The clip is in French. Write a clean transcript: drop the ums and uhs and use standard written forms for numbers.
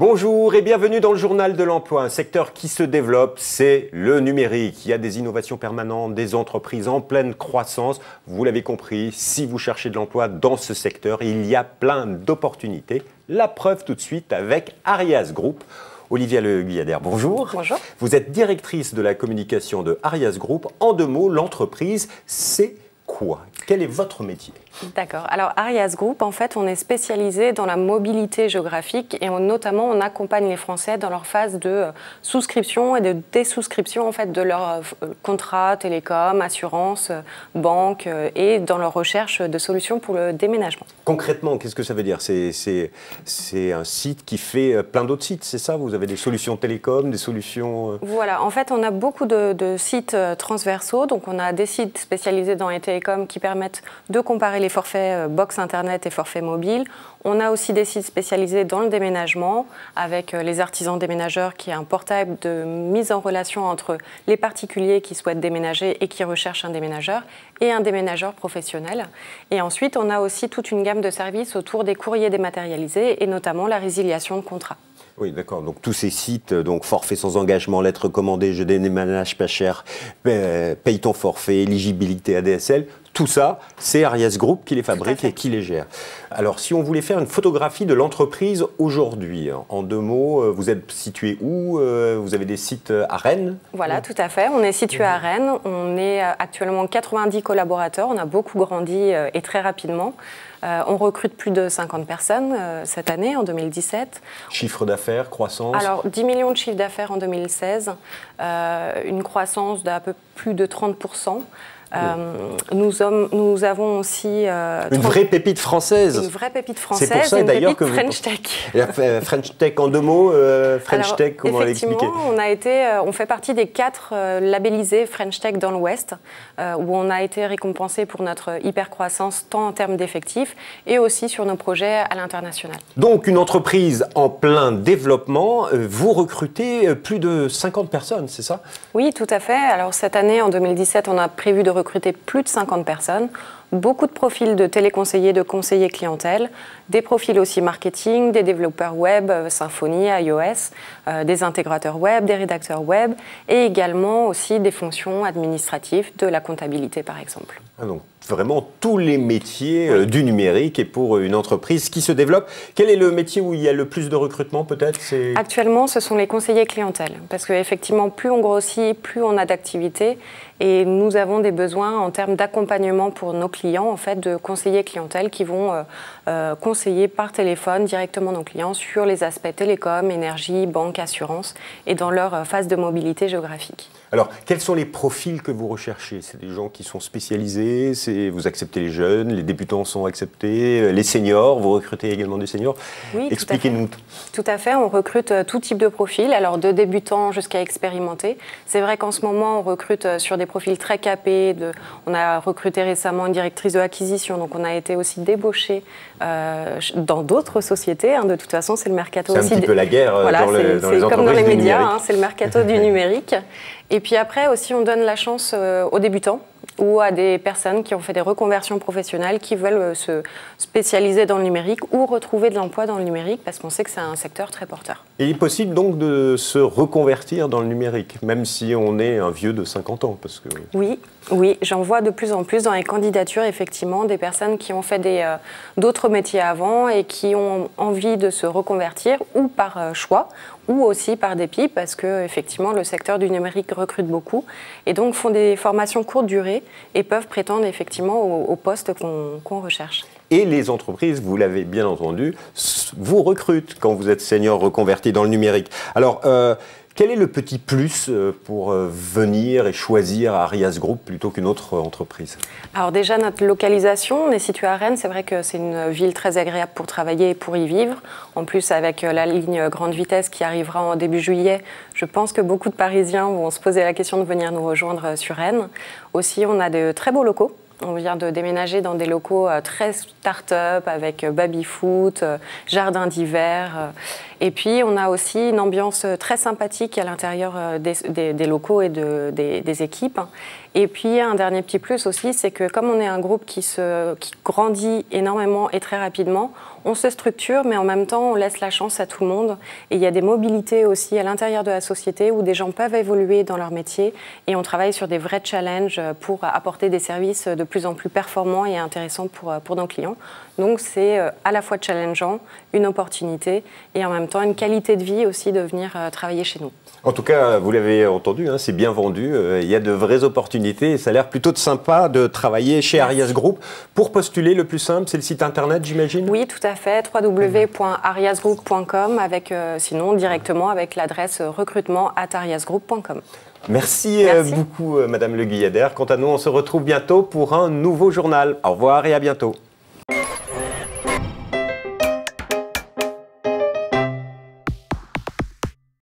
Bonjour et bienvenue dans le journal de l'emploi. Un secteur qui se développe, c'est le numérique. Il y a des innovations permanentes, des entreprises en pleine croissance. Vous l'avez compris, si vous cherchez de l'emploi dans ce secteur, il y a plein d'opportunités. La preuve tout de suite avec Arias Group. Olivia Le Guyader, bonjour. Bonjour. Vous êtes directrice de la communication de Arias Group. En deux mots, l'entreprise, c'est quoi? Quel est votre métier? D'accord. Alors, Arias Group, en fait, on est spécialisé dans la mobilité géographique et notamment, on accompagne les Français dans leur phase de souscription et de désouscription, en fait, de leurs contrats télécom, assurance, banque et dans leur recherche de solutions pour le déménagement. Concrètement, qu'est-ce que ça veut dire? C'est un site qui fait plein d'autres sites, c'est ça? Vous avez des solutions télécom, des solutions... Voilà. En fait, on a beaucoup de sites transversaux. Donc, on a des sites spécialisés dans les télécoms qui permettent de comparer les forfaits box internet et forfaits mobiles. On a aussi des sites spécialisés dans le déménagement avec les artisans déménageurs qui est un portail de mise en relation entre les particuliers qui souhaitent déménager et qui recherchent un déménageur et un déménageur professionnel. Et ensuite, on a aussi toute une gamme de services autour des courriers dématérialisés et notamment la résiliation de contrats. Oui, d'accord. Donc tous ces sites, donc forfait sans engagement, lettres recommandées, je déménage pas cher, paye ton forfait, éligibilité ADSL, tout ça, c'est Arias Group qui les fabrique et qui les gère. Alors, si on voulait faire une photographie de l'entreprise aujourd'hui, en deux mots, vous êtes situé où? Vous avez des sites à Rennes? Voilà, tout à fait. On est situé à Rennes. On est actuellement 90 collaborateurs. On a beaucoup grandi et très rapidement. On recrute plus de 50 personnes cette année, en 2017. Chiffre d'affaires, croissance? Alors, 10 millions de chiffres d'affaires en 2016, une croissance d'à peu plus de 30%. Nous avons aussi... une vraie pépite française. Une vraie pépite française, c'est pour ça, une d'ailleurs, pépite que French Tech. French Tech en deux mots, French Tech, comment l'expliquer? On fait partie des 4 labellisés French Tech dans l'Ouest, où on a été récompensé pour notre hyper-croissance, tant en termes d'effectifs, et aussi sur nos projets à l'international. Donc, une entreprise en plein développement, vous recrutez plus de 50 personnes, c'est ça? Oui, tout à fait. Alors, cette année, en 2017, on a prévu de recruter plus de 50 personnes. Beaucoup de profils de téléconseillers, de conseillers clientèle, des profils aussi marketing, des développeurs web, Symfony, iOS, des intégrateurs web, des rédacteurs web et également aussi des fonctions administratives, de la comptabilité par exemple. Ah, donc vraiment tous les métiers du numérique et pour une entreprise qui se développe. Quel est le métier où il y a le plus de recrutement peut-être? Actuellement, ce sont les conseillers clientèle parce qu'effectivement, plus on grossit, plus on a d'activités et nous avons des besoins en termes d'accompagnement pour nos clients, en fait, de conseillers clientèle qui vont conseiller par téléphone directement nos clients sur les aspects télécom, énergie, banque, assurance et dans leur phase de mobilité géographique. Alors, quels sont les profils que vous recherchez? C'est des gens qui sont spécialisés, vous acceptez les jeunes, les débutants sont acceptés, les seniors, vous recrutez également des seniors? Oui, expliquez-nous. Tout à fait, on recrute tout type de profils, alors de débutants jusqu'à expérimentés. C'est vrai qu'en ce moment, on recrute sur des profils très capés. On a recruté récemment une directrice de l'acquisition, donc on a été aussi débauchés dans d'autres sociétés. De toute façon, c'est le mercato aussi. C'est un petit peu la guerre voilà, dans les entreprises comme dans les du médias, c'est le mercato du numérique. Et puis après aussi, on donne la chance aux débutants ou à des personnes qui ont fait des reconversions professionnelles, qui veulent se spécialiser dans le numérique ou retrouver de l'emploi dans le numérique, parce qu'on sait que c'est un secteur très porteur. Et il est possible donc de se reconvertir dans le numérique, même si on est un vieux de 50 ans parce que... Oui, j'en vois de plus en plus dans les candidatures, effectivement, des personnes qui ont fait d'autres métiers avant et qui ont envie de se reconvertir, ou par choix, ou aussi par dépit, parce que effectivement, le secteur du numérique recrute beaucoup, et donc font des formations courte durée et peuvent prétendre effectivement au poste qu'on recherche. Et les entreprises, vous l'avez bien entendu, vous recrutent quand vous êtes senior reconverti dans le numérique. Alors, quel est le petit plus pour venir et choisir Arias Group plutôt qu'une autre entreprise? Alors déjà, notre localisation, on est situé à Rennes. C'est vrai que c'est une ville très agréable pour travailler et pour y vivre. En plus, avec la ligne grande vitesse qui arrivera en début juillet, je pense que beaucoup de Parisiens vont se poser la question de venir nous rejoindre sur Rennes. Aussi, on a de très beaux locaux. On vient de déménager dans des locaux très start-up avec baby-foot, jardin d'hiver. Et puis, on a aussi une ambiance très sympathique à l'intérieur des locaux et des équipes. Et puis, un dernier petit plus aussi, c'est que comme on est un groupe qui grandit énormément et très rapidement, on se structure, mais en même temps, on laisse la chance à tout le monde. Et il y a des mobilités aussi à l'intérieur de la société où des gens peuvent évoluer dans leur métier. Et on travaille sur des vrais challenges pour apporter des services de plus en plus performants et intéressants pour nos clients. Donc, c'est à la fois challengeant, une opportunité et en même temps une qualité de vie aussi de venir travailler chez nous. En tout cas, vous l'avez entendu, hein, c'est bien vendu. Il y a de vraies opportunités et ça a l'air plutôt sympa de travailler chez Arias Group. Pour postuler, le plus simple, c'est le site internet, j'imagine? Oui, tout à fait, www.ariasgroup.com, sinon directement avec l'adresse recrutement@ariasgroup.com. Merci beaucoup, Madame Le Guyader. Quant à nous, on se retrouve bientôt pour un nouveau journal. Au revoir et à bientôt.